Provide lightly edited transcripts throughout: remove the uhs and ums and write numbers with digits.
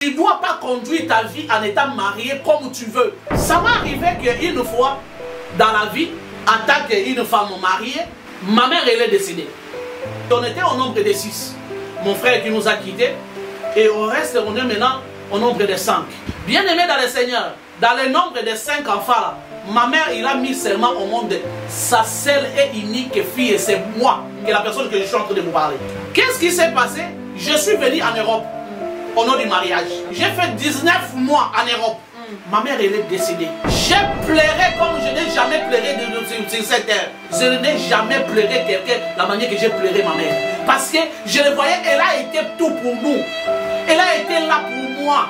Tu ne dois pas conduire ta vie en étant marié comme tu veux. Ça m'est arrivé qu'une fois, dans la vie, en tant qu'une femme mariée, ma mère, elle est décédée. On était au nombre de 6. Mon frère qui nous a quittés. Et au reste, on est maintenant au nombre de 5. Bien aimé dans le Seigneur, dans le nombre de 5 enfants, là, ma mère, il a mis seulement au monde sa seule et unique fille. Et c'est moi, qui est la personne que je suis en train de vous parler. Qu'est-ce qui s'est passé? Je suis venu en Europe au nom du mariage. J'ai fait 19 mois en Europe. Ma mère, elle est décédée. J'ai pleuré comme je n'ai jamais pleuré sur cette terre. Je n'ai jamais pleuré quelqu'un la manière que j'ai pleuré ma mère. Parce que je le voyais, elle a été tout pour nous. Elle a été là pour moi.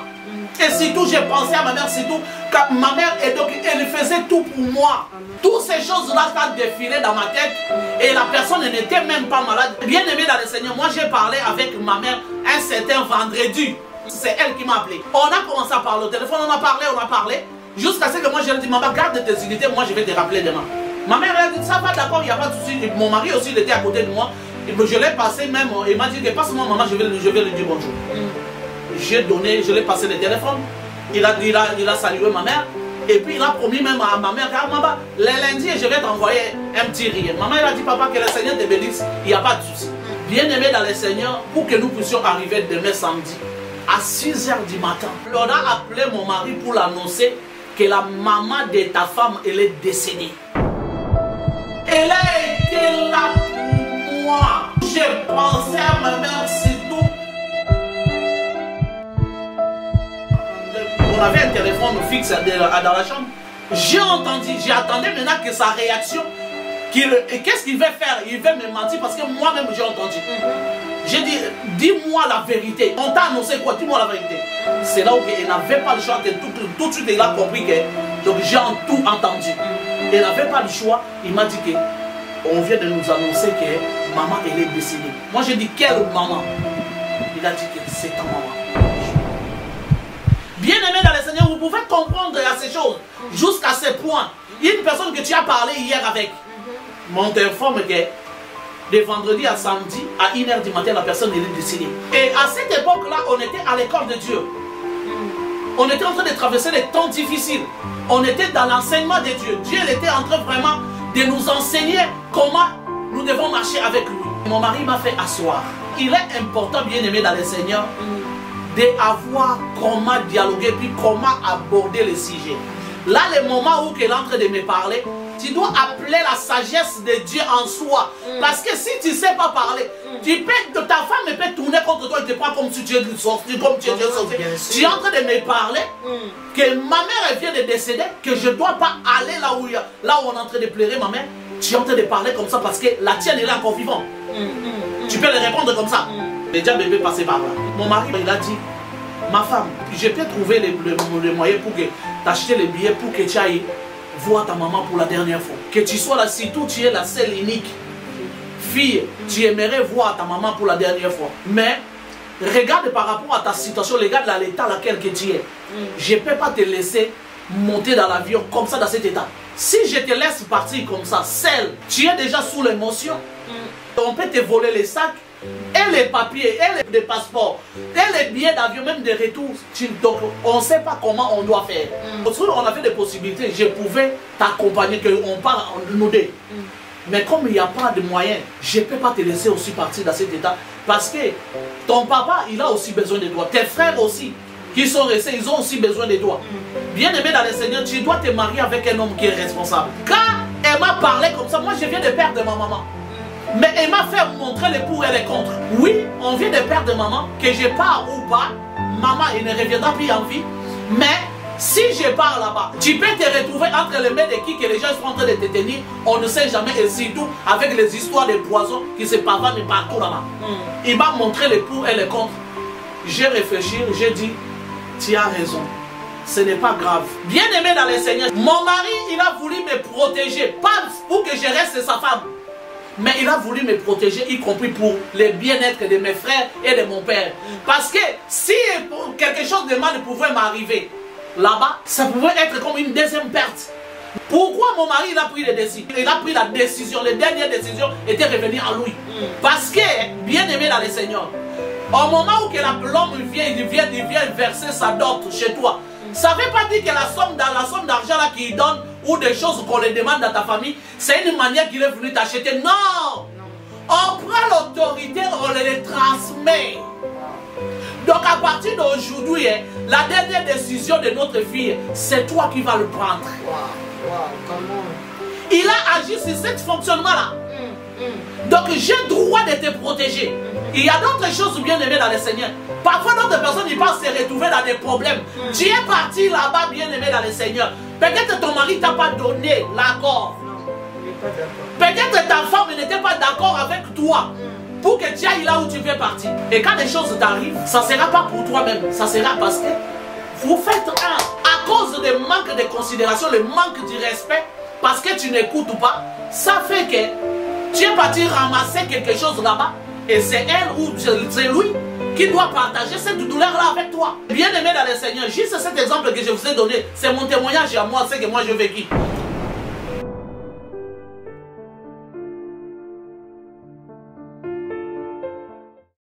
Et surtout, j'ai pensé à ma mère, surtout, quand ma mère, et donc, elle faisait tout pour moi. Toutes ces choses-là, ça défilé dans ma tête. Et la personne n'était même pas malade. Bien aimé dans le Seigneur, moi, j'ai parlé avec ma mère un certain vendredi. C'est elle qui m'a appelé. On a commencé à parler au téléphone, on a parlé. Jusqu'à ce que moi, je lui ai dit, maman, garde tes unités, moi, je vais te rappeler demain. Ma mère, elle a dit, ça va, d'accord, il n'y a pas de souci. Mon mari aussi, il était à côté de moi. Je l'ai passé même, il m'a dit, passe-moi, maman, je vais lui dire bonjour. J'ai donné, je l'ai passé le téléphone. Il a salué ma mère. Et puis il a promis même à ma mère, ah, maman, le lundi, je vais t'envoyer un petit rire. Maman, elle a dit, papa, que le Seigneur te bénisse, il n'y a pas de souci. Bien aimé dans le Seigneur, pour que nous puissions arriver demain samedi, à 6 h du matin, on a appelé mon mari pour l'annoncer que la maman de ta femme, elle est décédée. Elle a été là pour moi. J'ai pensé à ma mère, c'est tout. On avait un téléphone fixe dans la chambre. J'ai entendu, j'attendais maintenant que sa réaction. Qu'est-ce qu'il veut faire? Il veut me mentir parce que moi-même j'ai entendu. J'ai dit, dis-moi la vérité. On t'a annoncé quoi? Dis-moi la vérité. C'est là où il n'avait pas le choix. Tout de suite, il a compris que. Donc j'ai tout entendu. Il n'avait pas le choix. Il m'a dit que on vient de nous annoncer que maman, elle est décédée. Moi, j'ai dit, quelle maman? Il a dit que c'est ta maman. Bien aimé dans le Seigneur, vous pouvez comprendre à ces choses. Jusqu'à ce point. Il y a une personne que tu as parlé hier avec. On t'informe que de vendredi à samedi, à 1 h du matin, la personne est décédée. Et à cette époque-là, on était à l'école de Dieu. On était en train de traverser des temps difficiles. On était dans l'enseignement de Dieu. Dieu était en train vraiment de nous enseigner comment nous devons marcher avec lui. Mon mari m'a fait asseoir. Il est important, bien aimé dans le Seigneur, d'avoir comment dialoguer, puis comment aborder le sujet. Là, le moment où il est en train de me parler, tu dois appeler la sagesse de Dieu en soi. Parce que si tu ne sais pas parler, ta femme peut tourner contre toi et te prendre comme si tu es sorti, comme tu es sorti. Tu es en train de me parler que ma mère vient de décéder, que je ne dois pas aller là où on est en train de pleurer ma mère. Tu es en train de parler comme ça parce que la tienne est encore vivante. Tu peux le répondre comme ça. Déjà bébé passé par là. Mon mari, il a dit, ma femme, je peux trouver les moyens pour t'acheter les billets pour que tu ailles voir ta maman pour la dernière fois. Que tu sois là, si tu es la seule unique fille, tu aimerais voir ta maman pour la dernière fois. Mais regarde par rapport à ta situation, regarde l'état dans lequel tu es. Je ne peux pas te laisser monter dans l'avion comme ça, dans cet état. Si je te laisse partir comme ça, seule, tu es déjà sous l'émotion. On peut te voler les sacs, et les papiers, et les passeports, et les billets d'avion, même de retour. Donc, on ne sait pas comment on doit faire. On a fait des possibilités. Je pouvais t'accompagner, qu'on parle nous deux. Mais comme il n'y a pas de moyens, je ne peux pas te laisser aussi partir dans cet état. Parce que ton papa, il a aussi besoin de toi. Tes frères aussi, qui sont restés, ils ont aussi besoin de toi. Bien aimé dans le Seigneur, tu dois te marier avec un homme qui est responsable. Quand elle m'a parlé comme ça, moi je viens de perdre ma maman. Mais elle m'a fait montrer les pour et les contre. Oui, on vient de perdre maman, que je pars ou pas, maman elle ne reviendra plus en vie. Mais si je pars là-bas, tu peux te retrouver entre les mains de qui que les gens sont en train de te tenir. On ne sait jamais, et surtout avec les histoires de poisons qui se pavanent partout là-bas. Il m'a montré les pour et les contre. J'ai réfléchi, j'ai dit, tu as raison. Ce n'est pas grave. Bien aimé dans le Seigneur, mon mari, il a voulu me protéger, pas pour que je reste sa femme. Mais il a voulu me protéger, y compris pour le bien-être de mes frères et de mon père. Parce que si quelque chose de mal pouvait m'arriver là-bas, ça pouvait être comme une deuxième perte. Pourquoi mon mari il a pris les décisions? Il a pris la décision, les dernières décisions étaient revenues à lui. Parce que, bien aimé dans le Seigneur, Au moment où l'homme vient, il vient verser sa dot chez toi. Ça ne veut pas dire que la somme d'argent là qu'il donne ou des choses qu'on lui demande dans ta famille, c'est une manière qu'il est venu t'acheter. Non! On prend l'autorité, on les transmet. Donc à partir d'aujourd'hui, la dernière décision de notre fille, c'est toi qui vas le prendre. Il a agi sur ce fonctionnement-là. Donc j'ai droit de te protéger. Il y a d'autres choses bien aimées dans le Seigneur. Parfois d'autres personnes ils peuvent se retrouver dans des problèmes. Tu es parti là-bas bien aimé dans le Seigneur. Peut-être ton mari t'a pas donné l'accord. Peut-être ta femme n'était pas d'accord avec toi pour que tu ailles là où tu veux partir. Et quand des choses t'arrivent, ça ne sera pas pour toi-même. Ça sera parce que vous faites un. À cause du manque de considération, le manque du respect, parce que tu n'écoutes pas, ça fait que tu es parti ramasser quelque chose là-bas. Et c'est elle ou c'est lui qui doit partager cette douleur-là avec toi. Bien aimé dans le Seigneur, juste cet exemple que je vous ai donné, c'est mon témoignage à moi, c'est que moi je vécu.